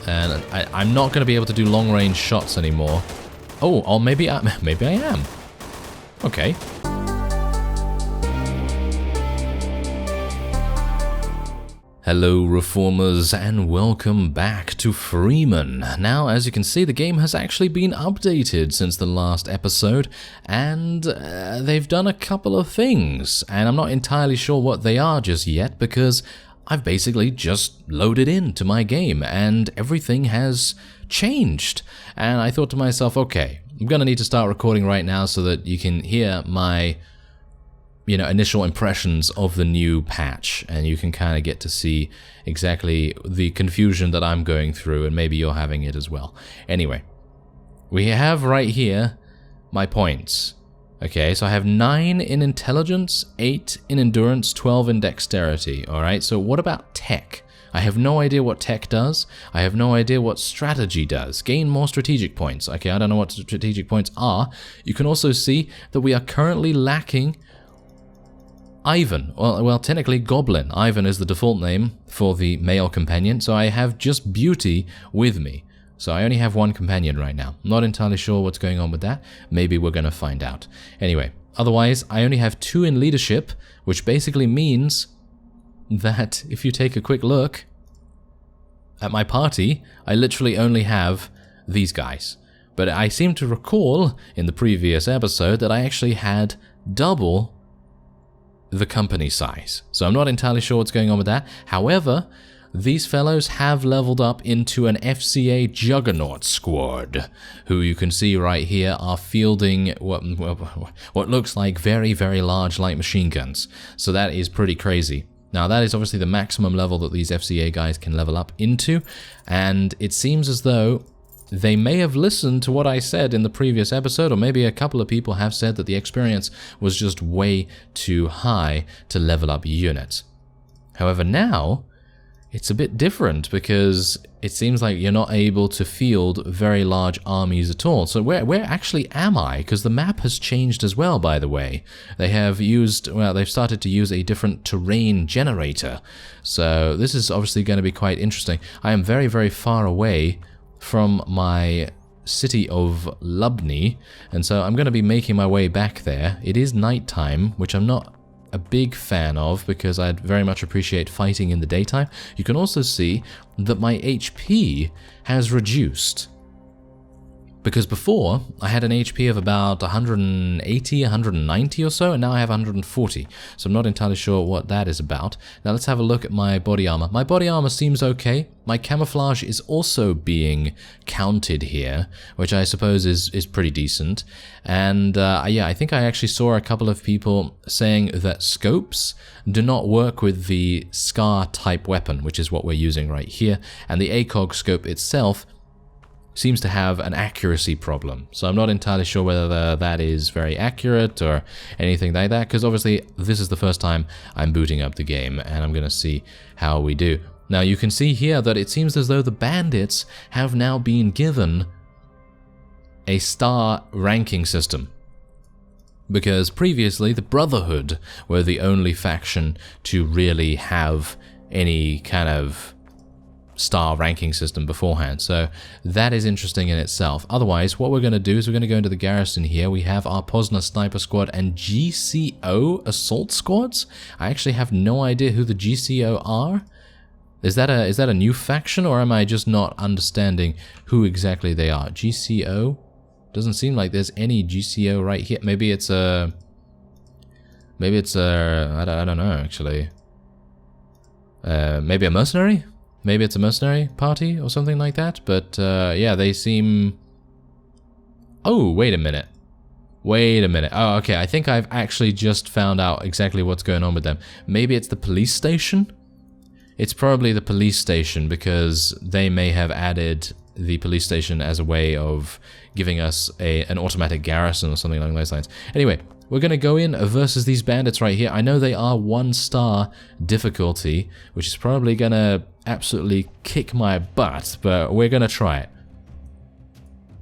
And I'm not going to be able to do long-range shots anymore. Oh, or maybe I am. Okay. Hello Reformers and welcome back to Freeman. Now, as you can see, the game has actually been updated since the last episode, and they've done a couple of things, and I'm not entirely sure what they are just yet because I've basically just loaded into my game and everything has changed. And I thought to myself, okay, I'm gonna need to start recording right now so that you can hear my initial impressions of the new patch, and you can kind of get to see exactly the confusion that I'm going through, and maybe you're having it as well. Anyway, we have right here my points. Okay, so I have 9 in intelligence, 8 in endurance, 12 in dexterity. Alright, so what about tech? I have no idea what tech does. I have no idea what strategy does. Gain more strategic points. Okay, I don't know what strategic points are. You can also see that we are currently lacking Ivan, well, technically Goblin. Ivan is the default name for the male companion, so I have just Beauty with me. So I only have one companion right now. Not entirely sure what's going on with that. Maybe we're going to find out. Anyway, otherwise, I only have 2 in leadership, which basically means that if you take a quick look at my party, I literally only have these guys. But I seem to recall in the previous episode that I actually had double the company size. So I'm not entirely sure what's going on with that. However, these fellows have leveled up into an FCA Juggernaut squad, who you can see right here are fielding what looks like very, very large light machine guns. So that is pretty crazy. Now that is obviously the maximum level that these FCA guys can level up into, and it seems as though they may have listened to what I said in the previous episode, or maybe a couple of people have said that the experience was just way too high to level up units. However, now it's a bit different because it seems like you're not able to field very large armies at all. So where actually am I? Because the map has changed as well, by the way. They have used, well, they've started to use a different terrain generator. So this is obviously going to be quite interesting. I am very, very far away from my city of Lubny, and so I'm going to be making my way back there. It is nighttime, which I'm not a big fan of because I'd very much appreciate fighting in the daytime. You can also see that my HP has reduced, because before I had an HP of about 180, 190 or so, and now I have 140. So I'm not entirely sure what that is about. Now let's have a look at my body armor. My body armor seems okay. My camouflage is also being counted here, which I suppose is pretty decent. And yeah, I think I actually saw a couple of people saying that scopes do not work with the SCAR type weapon, which is what we're using right here. And the ACOG scope itself seems to have an accuracy problem. So I'm not entirely sure whether that is very accurate or anything like that, because obviously this is the first time I'm booting up the game, and I'm going to see how we do. Now you can see here that it seems as though the bandits have now been given a star ranking system, because previously the Brotherhood were the only faction to really have any kind of star ranking system beforehand. So that is interesting in itself. Otherwise, what we're going to do is we're going to go into the garrison here. We have our Poznan Sniper Squad and GCO Assault Squads. I actually have no idea who the GCO are. Is that a new faction, or am I just not understanding who exactly they are? GCO? Doesn't seem like there's any GCO right here. Maybe it's a I don't know actually. Maybe a mercenary? Maybe it's a mercenary party or something like that, but yeah, they seem... Oh, wait a minute. Wait a minute. Oh, okay, I think I've actually just found out exactly what's going on with them. Maybe it's the police station? It's probably the police station, because they may have added the police station as a way of giving us an automatic garrison or something along those lines. Anyway, we're going to go in versus these bandits right here. I know they are 1-star difficulty, which is probably going to absolutely kick my butt, but we're going to try it.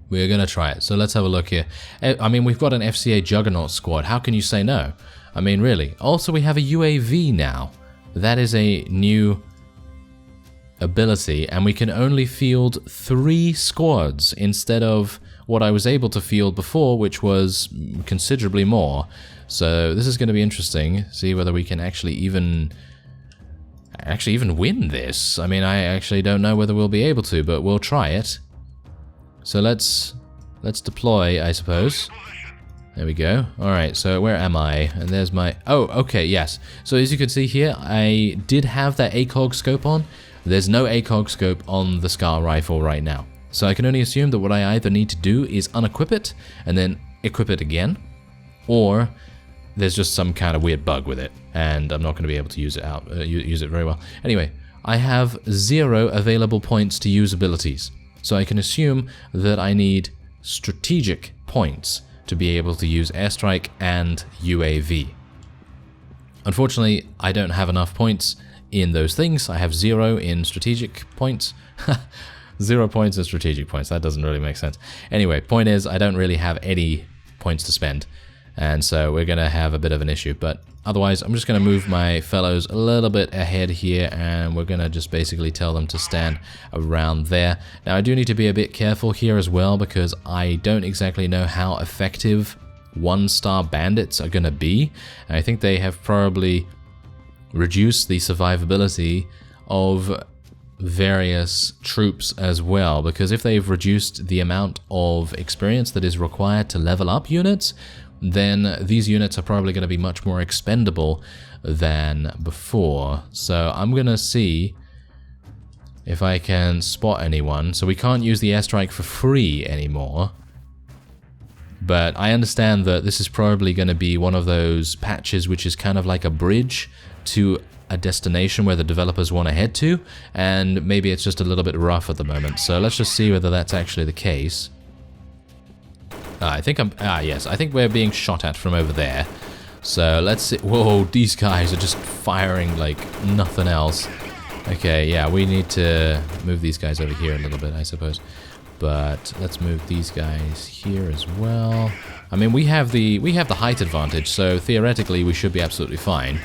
We're going to try it. So let's have a look here. I mean, we've got an FCA Juggernaut squad. How can you say no? I mean, really. Also, we have a UAV now. That is a new ability, and we can only field 3 squads instead of what I was able to field before, which was considerably more. So this is going to be interesting. See whether we can actually even win this. I mean, I actually don't know whether we'll be able to, but we'll try it. So let's deploy, I suppose. There we go. Alright, so where am I? And there's my... Oh, okay, yes. So as you can see here, I did have that ACOG scope on. There's no ACOG scope on the SCAR rifle right now. So I can only assume that what I either need to do is unequip it and then equip it again, or there's just some kind of weird bug with it, and I'm not going to be able to use it very well. Anyway, I have 0 available points to use abilities, so I can assume that I need strategic points to be able to use airstrike and UAV. Unfortunately, I don't have enough points in those things. I have 0 in strategic points. 0 points in strategic points. That doesn't really make sense. Anyway, point is, I don't really have any points to spend, and so we're going to have a bit of an issue. But otherwise, I'm just going to move my fellows a little bit ahead here, and we're going to just basically tell them to stand around there. Now, I do need to be a bit careful here as well, because I don't exactly know how effective 1-star bandits are going to be. And I think they have probably reduced the survivability of various troops as well, because if they've reduced the amount of experience that is required to level up units, then these units are probably going to be much more expendable than before. So I'm going to see if I can spot anyone. So we can't use the airstrike for free anymore, but I understand that this is probably going to be one of those patches which is kind of like a bridge to a destination where the developers want to head to, and maybe it's just a little bit rough at the moment. So let's just see whether that's actually the case. Yes, I think we're being shot at from over there. So let's see. Whoa, these guys are just firing like nothing else. Okay, yeah, we need to move these guys over here a little bit, I suppose. But let's move these guys here as well. I mean, we have the height advantage, so theoretically we should be absolutely fine.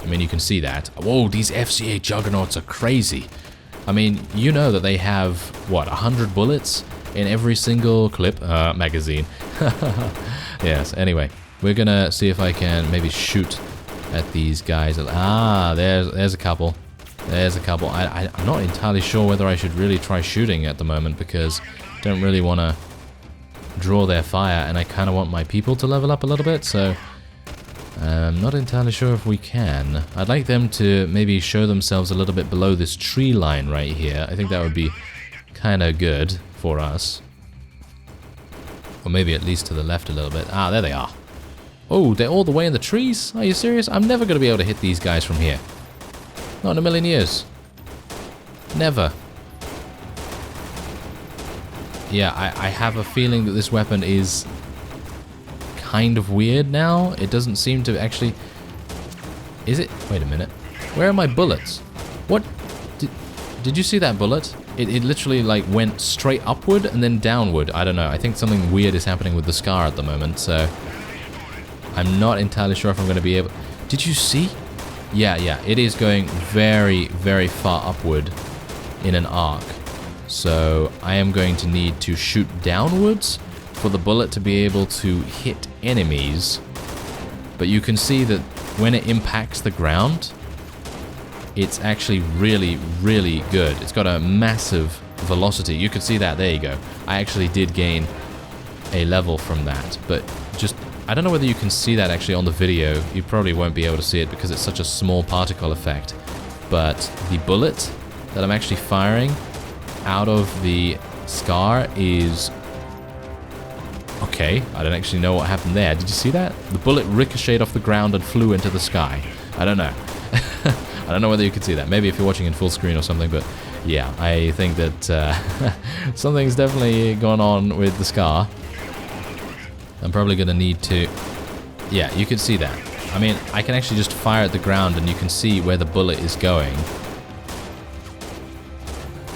I mean, you can see that. Whoa, these FCA juggernauts are crazy. I mean, you know that they have, what, 100 bullets in every single clip? Magazine. Yes, anyway. We're gonna see if I can maybe shoot at these guys. Ah, there's a couple. There's a couple. I'm not entirely sure whether I should really try shooting at the moment, because I don't really want to draw their fire, and I kind of want my people to level up a little bit, so I'm not entirely sure if we can. I'd like them to maybe show themselves a little bit below this tree line right here. I think that would be kind of good for us. Or maybe at least to the left a little bit. Ah, there they are. Oh, they're all the way in the trees? Are you serious? I'm never going to be able to hit these guys from here. Not in a million years. Never. Yeah, I have a feeling that this weapon is kind of weird now. It doesn't seem to actually... Is it? Wait a minute. Where are my bullets? What? Did you see that bullet? It literally like went straight upward and then downward. I don't know. I think something weird is happening with the SCAR at the moment, so I'm not entirely sure if I'm going to be able... Did you see? Yeah, it is going very, very far upward in an arc. So I am going to need to shoot downwards for the bullet to be able to hit enemies. But you can see that when it impacts the ground, it's actually really, really good. It's got a massive velocity. You can see that. There you go. I actually did gain a level from that, but just... I don't know whether you can see that actually on the video. You probably won't be able to see it because it's such a small particle effect. But the bullet that I'm actually firing out of the SCAR is... Okay, I don't actually know what happened there. Did you see that? The bullet ricocheted off the ground and flew into the sky. I don't know. I don't know whether you could see that. Maybe if you're watching in full screen or something, but yeah, I think that something's definitely gone on with the SCAR. I'm probably going to need to... Yeah, you can see that. I mean, I can actually just fire at the ground and you can see where the bullet is going.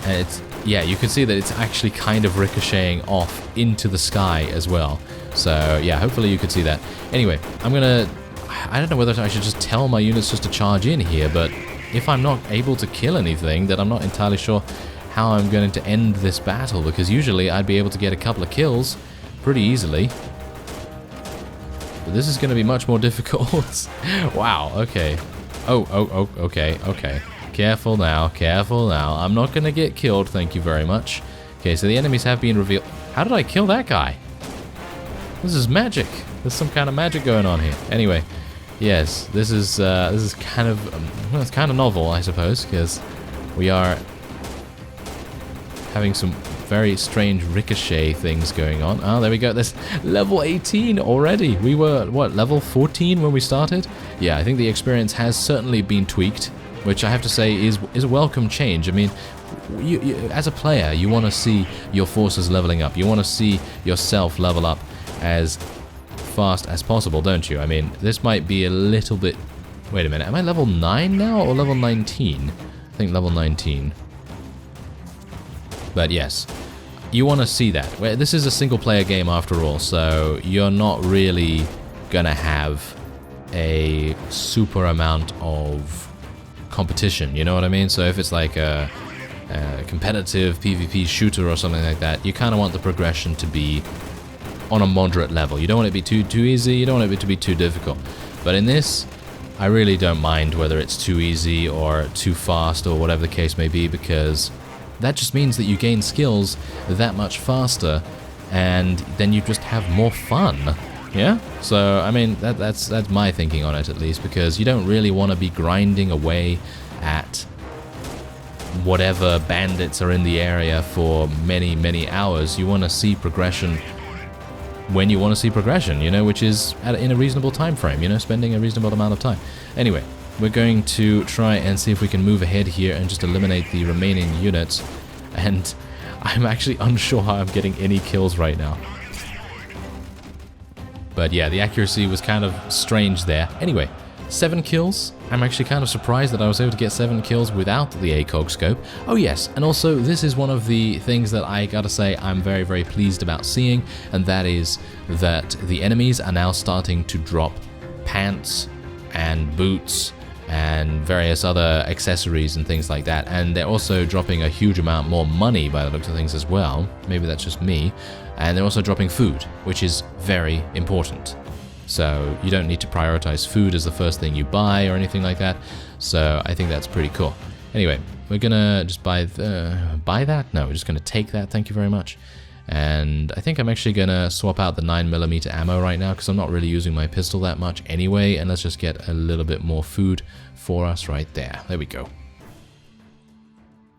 And it's... Yeah, you can see that it's actually kind of ricocheting off into the sky as well. So, yeah, hopefully you could see that. Anyway, I'm going to... I don't know whether I should just tell my units just to charge in here, but if I'm not able to kill anything, then I'm not entirely sure how I'm going to end this battle, because usually I'd be able to get a couple of kills pretty easily. But this is going to be much more difficult. Wow, okay. Oh, okay. Careful now, careful now. I'm not going to get killed, thank you very much. Okay, so the enemies have been revealed. How did I kill that guy? This is magic. There's some kind of magic going on here. Anyway, yes, this is kind of well, it's kind of novel, I suppose, because we are having some very strange ricochet things going on. Oh, there we go. There's level 18 already. We were, what, level 14 when we started? Yeah, I think the experience has certainly been tweaked, which I have to say is a welcome change. I mean, you, as a player, you want to see your forces leveling up. You want to see yourself level up as fast as possible, don't you? I mean, this might be a little bit... Wait a minute, am I level 9 now or level 19? I think level 19. But yes, you want to see that. This is a single-player game after all, so you're not really gonna have a super amount of competition, you know what I mean? So if it's like a competitive PvP shooter or something like that, you kind of want the progression to be on a moderate level. You don't want it to be too easy, you don't want it to be too difficult. But in this, I really don't mind whether it's too easy or too fast or whatever the case may be, because that just means that you gain skills that much faster, and then you just have more fun. Yeah? So, I mean, that's my thinking on it, at least, because you don't really want to be grinding away at whatever bandits are in the area for many, many hours. You want to see progression when you want to see progression, you know, which is in a reasonable time frame, you know, spending a reasonable amount of time. Anyway, we're going to try and see if we can move ahead here and just eliminate the remaining units. And I'm actually unsure how I'm getting any kills right now. But yeah, the accuracy was kind of strange there. Anyway, 7 kills. I'm actually kind of surprised that I was able to get 7 kills without the ACOG scope. Oh yes, and also this is one of the things that I gotta say I'm very, very pleased about seeing, and that is that the enemies are now starting to drop pants and boots and various other accessories and things like that, and they're also dropping a huge amount more money by the looks of things as well. Maybe that's just me. And they're also dropping food, which is very important. So you don't need to prioritize food as the first thing you buy or anything like that. So I think that's pretty cool. Anyway, we're gonna just buy that? No, we're just gonna take that, thank you very much. And I think I'm actually gonna swap out the 9mm ammo right now, because I'm not really using my pistol that much anyway, and let's just get a little bit more food for us right there. There we go.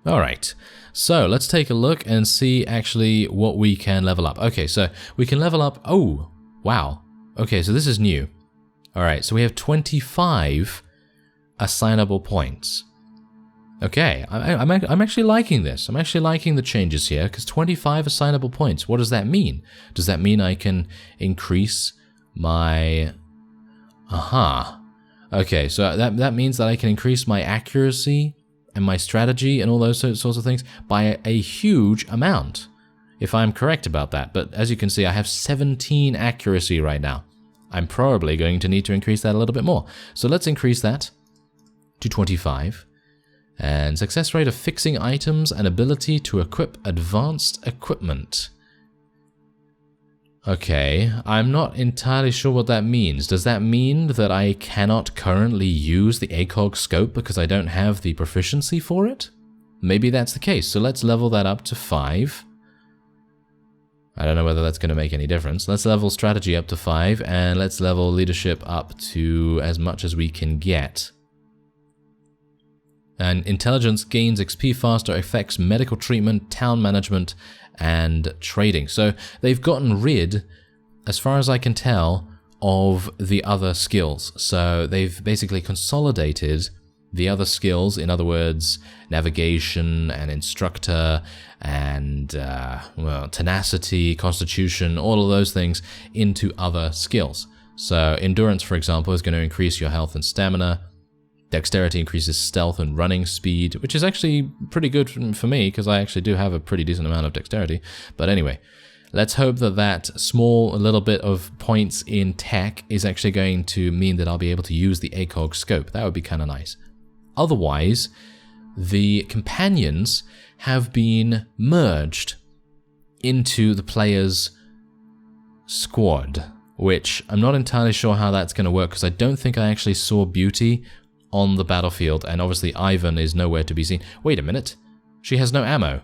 Alright, so let's take a look and see actually what we can level up. Okay, so we can level up... Oh, wow. Okay, so this is new. Alright, so we have 25 assignable points. Okay, I'm actually liking this. I'm actually liking the changes here, because 25 assignable points. What does that mean? Does that mean I can increase my... Aha. Okay, so that means that I can increase my accuracy and my strategy and all those sorts of things by a huge amount, if I'm correct about that. But as you can see, I have 17 accuracy right now. I'm probably going to need to increase that a little bit more. So let's increase that to 25. And success rate of fixing items and ability to equip advanced equipment. Okay, I'm not entirely sure what that means. Does that mean that I cannot currently use the ACOG scope because I don't have the proficiency for it? Maybe that's the case, so let's level that up to 5. I don't know whether that's going to make any difference. Let's level strategy up to 5, and let's level leadership up to as much as we can get. And intelligence gains XP faster, affects medical treatment, town management, and trading. So they've gotten rid, as far as I can tell, of the other skills. So they've basically consolidated the other skills, in other words, navigation and instructor and, well, tenacity, constitution, all of those things into other skills. So endurance, for example, is going to increase your health and stamina. Dexterity increases stealth and running speed, which is actually pretty good for me, because I actually do have a pretty decent amount of dexterity. But anyway, let's hope that that small little bit of points in tech is actually going to mean that I'll be able to use the ACOG scope. That would be kind of nice. Otherwise, the companions have been merged into the player's squad, which I'm not entirely sure how that's going to work, because I don't think I actually saw Beauty on the battlefield, and obviously Ivan is nowhere to be seen. Wait a minute. She has no ammo.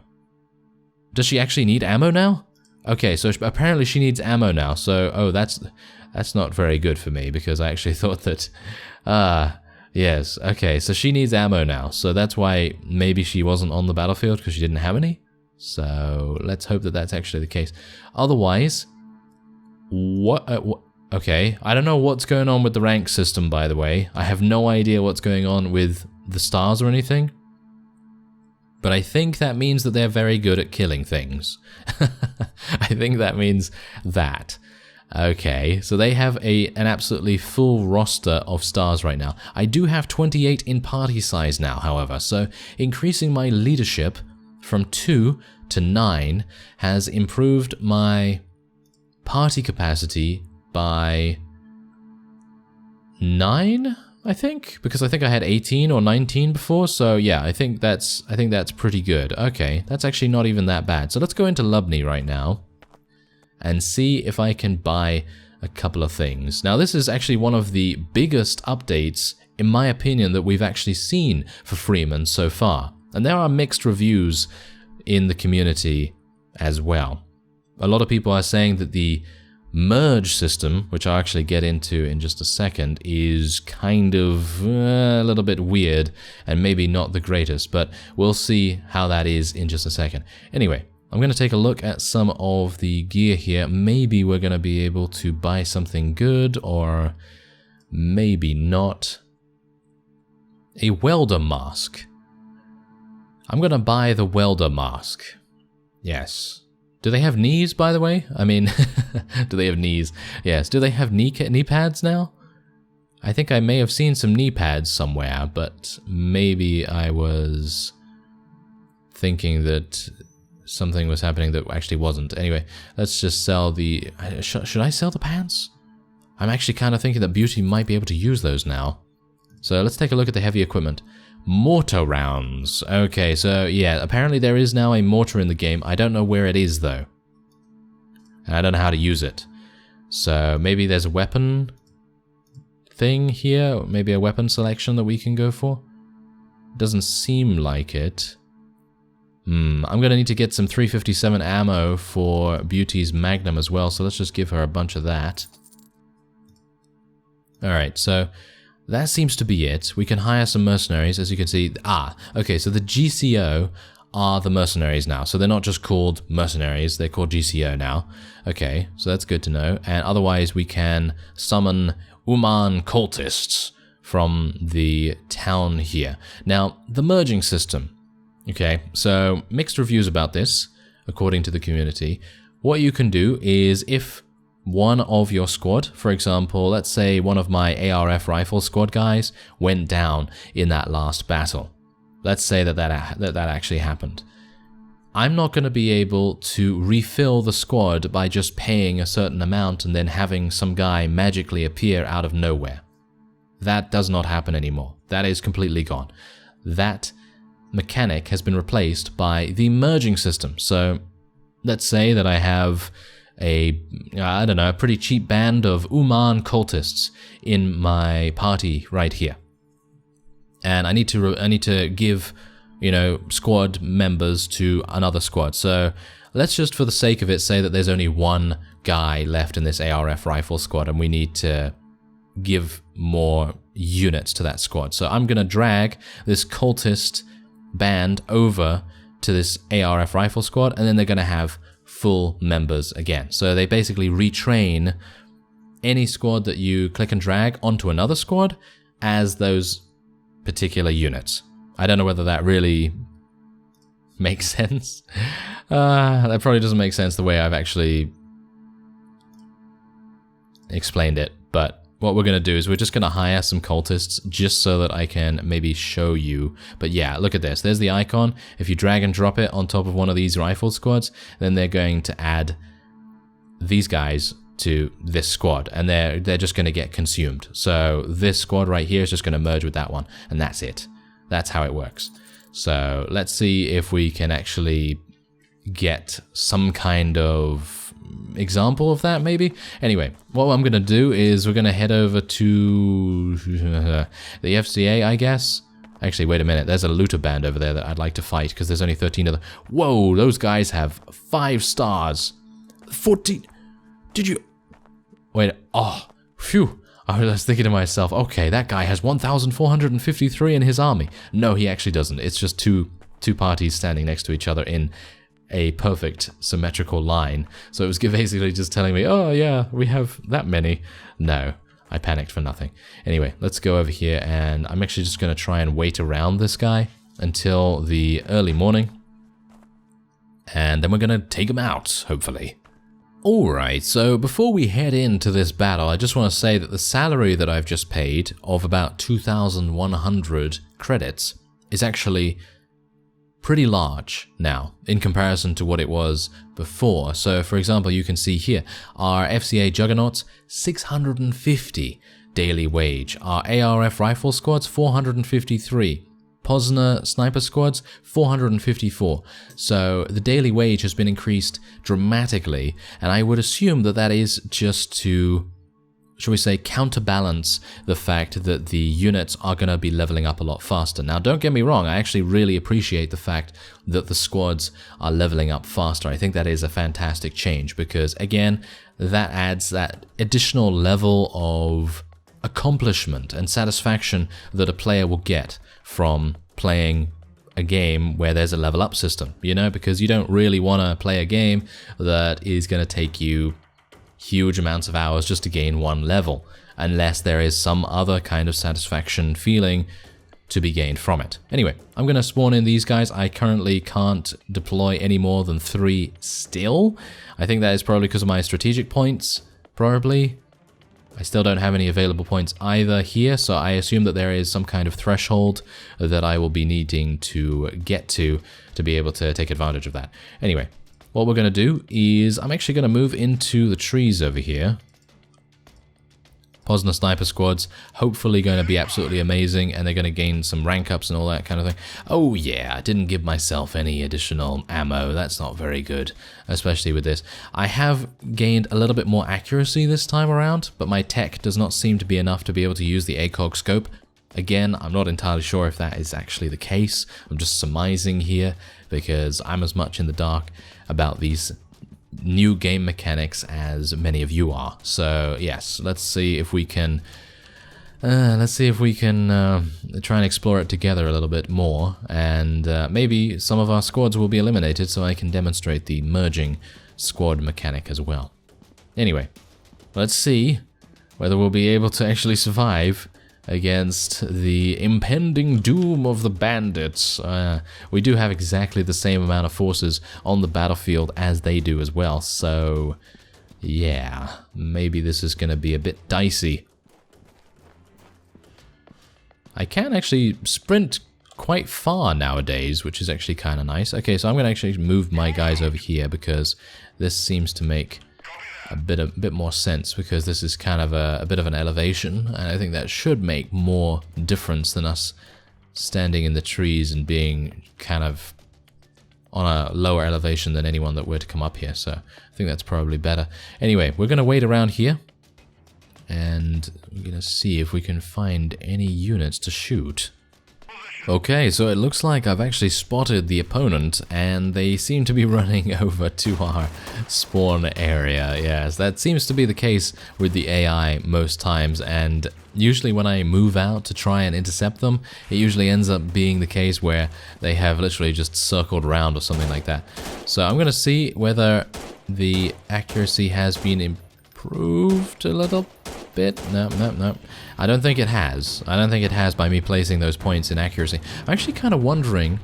Does she actually need ammo now? Okay, so apparently she needs ammo now, so, oh, that's not very good for me, because I actually thought that, yes, okay, so she needs ammo now, so that's why maybe she wasn't on the battlefield, because she didn't have any. So let's hope that that's actually the case. Otherwise, okay, I don't know what's going on with the rank system, by the way. I have no idea what's going on with the stars or anything. But I think that means that they're very good at killing things. I think that means that. Okay, so they have an absolutely full roster of stars right now. I do have 28 in party size now, however, so increasing my leadership from 2 to 9 has improved my party capacity by 9, I think, because I think I had 18 or 19 before, so yeah, I think that's pretty good. Okay, that's actually not even that bad. So let's go into Lubny right now and see if I can buy a couple of things. Now, this is actually one of the biggest updates, in my opinion, that we've actually seen for Freeman so far. And there are mixed reviews in the community as well. A lot of people are saying that the merge system, which I'll actually get into in just a second, is kind of a little bit weird and maybe not the greatest, but we'll see how that is in just a second. Anyway, I'm going to take a look at some of the gear here. Maybe we're going to be able to buy something good, or maybe not. A Welder Mask. I'm going to buy the Welder Mask. Yes. Do they have knees, by the way? I mean, do they have knees? Yes. Do they have knee pads now? I think I may have seen some knee pads somewhere, but maybe I was thinking that something was happening that actually wasn't. Anyway, let's just sell the... Should I sell the pants? I'm actually kind of thinking that Beauty might be able to use those now. So let's take a look at the heavy equipment. Mortar rounds. Okay, so yeah, apparently there is now a mortar in the game. I don't know where it is, though. And I don't know how to use it. So maybe there's a weapon thing here, maybe a weapon selection that we can go for. Doesn't seem like it. I'm gonna need to get some 357 ammo for Beauty's Magnum as well, so let's just give her a bunch of that. Alright, so that seems to be it. We can hire some mercenaries, as you can see. Okay, so the GCO are the mercenaries now. So they're not just called mercenaries, they're called GCO now. Okay, so that's good to know. And otherwise we can summon Uman cultists from the town here. Now, the merging system. Okay, so mixed reviews about this, according to the community. What you can do is, if one of your squad, for example, let's say one of my ARF rifle squad guys went down in that last battle. Let's say that actually happened. I'm not going to be able to refill the squad by just paying a certain amount and then having some guy magically appear out of nowhere. That does not happen anymore. That is completely gone. That mechanic has been replaced by the merging system. So let's say that I have a pretty cheap band of Uman cultists in my party right here. And I need to give, squad members to another squad. So let's just, for the sake of it, say that there's only one guy left in this ARF rifle squad, and we need to give more units to that squad. So I'm going to drag this cultist band over to this ARF rifle squad, and then they're going to have full members again. So they basically retrain any squad that you click and drag onto another squad as those particular units. I don't know whether that really makes sense. That probably doesn't make sense the way I've actually explained it, but what we're going to do is we're just going to hire some cultists just so that I can maybe show you. But yeah, look at this. There's the icon. If you drag and drop it on top of one of these rifle squads, then they're going to add these guys to this squad, and they're just going to get consumed. So this squad right here is just going to merge with that one, and that's it. That's how it works. So let's see if we can actually get some kind of example of that, maybe. Anyway, what I'm going to do is we're going to head over to the FCA, I guess. Actually, wait a minute. There's a looter band over there that I'd like to fight because there's only 13 of them. Whoa, those guys have 5 stars. 14. Did you... Wait. Oh, phew. I was thinking to myself, okay, that guy has 1,453 in his army. No, he actually doesn't. It's just two parties standing next to each other in a perfect symmetrical line. So it was basically just telling me, oh yeah, we have that many. No. I panicked for nothing. Anyway, let's go over here, and I'm actually just going to try and wait around this guy until the early morning. And then we're going to take him out, hopefully. Alright, so before we head into this battle, I just want to say that the salary that I've just paid of about 2,100 credits is actually pretty large now in comparison to what it was before. So for example, you can see here our FCA Juggernauts 650 daily wage, our ARF rifle squads 453, Posner sniper squads 454. So the daily wage has been increased dramatically, and I would assume that that is just to, shall we say, counterbalance the fact that the units are going to be leveling up a lot faster. Now, don't get me wrong, I actually really appreciate the fact that the squads are leveling up faster. I think that is a fantastic change because, again, that adds that additional level of accomplishment and satisfaction that a player will get from playing a game where there's a level up system, you know, because you don't really want to play a game that is going to take you huge amounts of hours just to gain one level, unless there is some other kind of satisfaction feeling to be gained from it. Anyway, I'm going to spawn in these guys. I currently can't deploy any more than 3 still. I think that is probably because of my strategic points, probably. I still don't have any available points either here, so I assume that there is some kind of threshold that I will be needing to get to be able to take advantage of that. Anyway, what we're going to do is I'm actually going to move into the trees over here. Posner sniper squads, hopefully going to be absolutely amazing, and they're going to gain some rank ups and all that kind of thing. Oh yeah, I didn't give myself any additional ammo. That's not very good, especially with this. I have gained a little bit more accuracy this time around, but my tech does not seem to be enough to be able to use the ACOG scope. Again, I'm not entirely sure if that is actually the case. I'm just surmising here because I'm as much in the dark about these new game mechanics as many of you are. So yes, let's see if we can try and explore it together a little bit more, and maybe some of our squads will be eliminated so I can demonstrate the merging squad mechanic as well. Anyway, let's see whether we'll be able to actually survive against the impending doom of the bandits. We do have exactly the same amount of forces on the battlefield as they do as well, so yeah, maybe this is going to be a bit dicey. I can actually sprint quite far nowadays, which is actually kind of nice. Okay, so I'm going to actually move my guys over here because this seems to make a bit more sense, because this is kind of a bit of an elevation, and I think that should make more difference than us standing in the trees and being kind of on a lower elevation than anyone that were to come up here. So I think that's probably better. Anyway, we're going to wait around here, and we're going to see if we can find any units to shoot. Okay, so it looks like I've actually spotted the opponent, and they seem to be running over to our spawn area. Yes, that seems to be the case with the AI most times, and usually when I move out to try and intercept them, it usually ends up being the case where they have literally just circled around or something like that. So I'm going to see whether the accuracy has been improved a little bit. No. I don't think it has. I don't think it has by me placing those points in accuracy. I'm actually kind of wondering,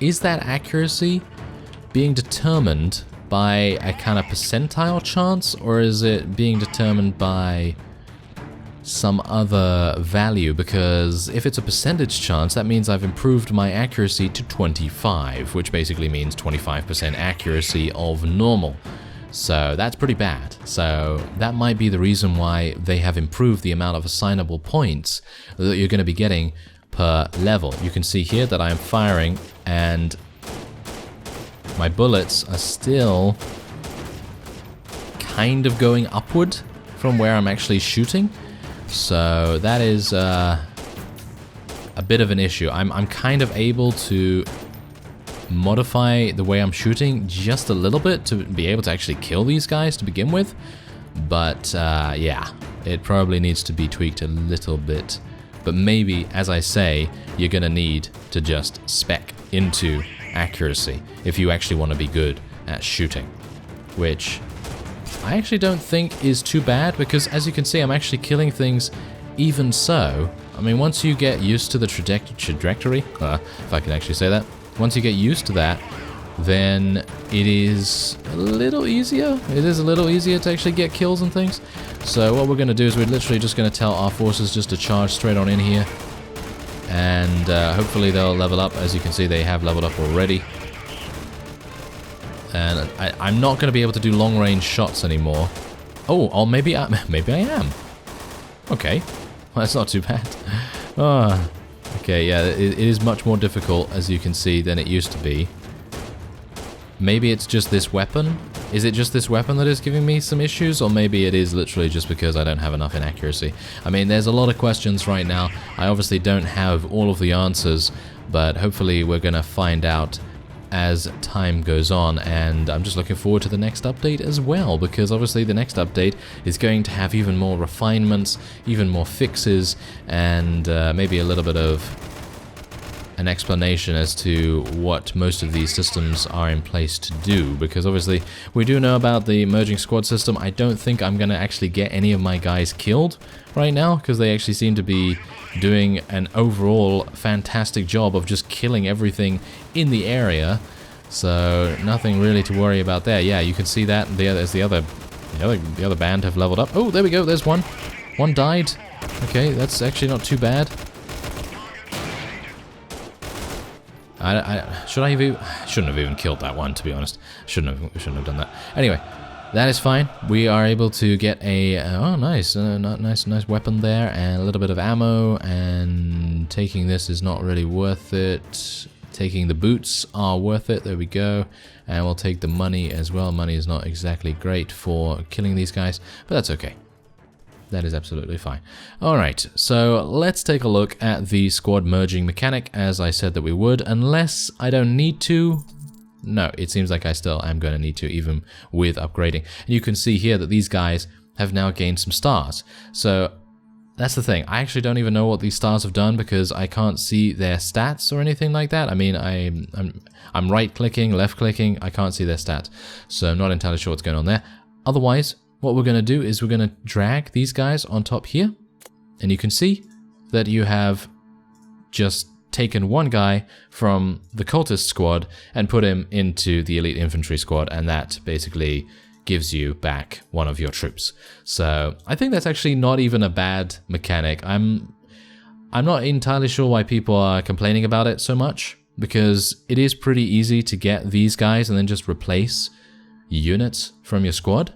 is that accuracy being determined by a kind of percentile chance, or is it being determined by some other value? Because if it's a percentage chance, that means I've improved my accuracy to 25, which basically means 25% accuracy of normal. So that's pretty bad. So that might be the reason why they have improved the amount of assignable points that you're going to be getting per level. You can see here that I am firing and my bullets are still kind of going upward from where I'm actually shooting. So that is a bit of an issue. I'm kind of able to modify the way I'm shooting just a little bit to be able to actually kill these guys to begin with. But yeah, it probably needs to be tweaked a little bit. But maybe, as I say, you're gonna need to just spec into accuracy if you actually want to be good at shooting, which I actually don't think is too bad, because as you can see, I'm actually killing things even so. I mean, once you get used to the trajectory, if I can actually say that, once you get used to that, then it is a little easier. It is a little easier to actually get kills and things. So what we're going to do is we're literally just going to tell our forces just to charge straight on in here. And hopefully they'll level up. As you can see, they have leveled up already. And I'm not going to be able to do long-range shots anymore. Oh, or maybe I am. Okay, well, that's not too bad. Okay, yeah, it is much more difficult, as you can see, than it used to be. Maybe it's just this weapon? Is it just this weapon that is giving me some issues? Or maybe it is literally just because I don't have enough in accuracy. I mean, there's a lot of questions right now. I obviously don't have all of the answers, but hopefully we're going to find out as time goes on, and I'm just looking forward to the next update as well, because obviously the next update is going to have even more refinements, even more fixes, and maybe a little bit of an explanation as to what most of these systems are in place to do, because obviously we do know about the merging squad system. I don't think I'm going to actually get any of my guys killed right now, because they actually seem to be doing an overall fantastic job of just killing everything in the area, so nothing really to worry about there. Yeah, you can see that there's the other band have leveled up. Oh, there we go, there's one died. Okay, that's actually not too bad. I shouldn't have even killed that one, to be honest. Shouldn't have done that. Anyway, that is fine. We are able to get a nice weapon there, and a little bit of ammo. And taking this is not really worth it. Taking the boots are worth it. There we go. And we'll take the money as well. Money is not exactly great for killing these guys, but that's okay. That is absolutely fine. Alright, so let's take a look at the squad merging mechanic, as I said that we would, unless I don't need to. No, it seems like I still am going to need to, even with upgrading. And you can see here that these guys have now gained some stars. So that's the thing. I actually don't even know what these stars have done, because I can't see their stats or anything like that. I mean, I'm right-clicking, left-clicking, I can't see their stats. So I'm not entirely sure what's going on there. Otherwise, what we're going to do is we're going to drag these guys on top here, and you can see that you have just taken one guy from the cultist squad and put him into the elite infantry squad, and that basically gives you back one of your troops. So I think that's actually not even a bad mechanic. I'm not entirely sure why people are complaining about it so much, because it is pretty easy to get these guys and then just replace units from your squad.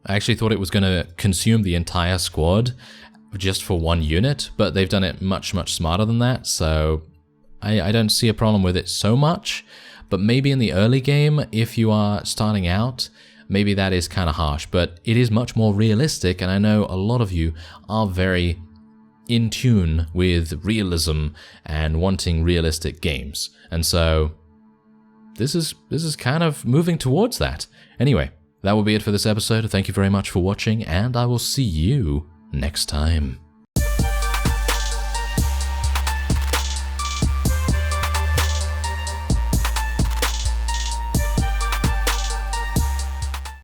I actually thought it was going to consume the entire squad just for one unit, but they've done it much, much smarter than that, so I don't see a problem with it so much. But maybe in the early game, if you are starting out, maybe that is kind of harsh, but it is much more realistic, and I know a lot of you are very in tune with realism and wanting realistic games, and so this is kind of moving towards that. Anyway, that will be it for this episode. Thank you very much for watching, and I will see you next time.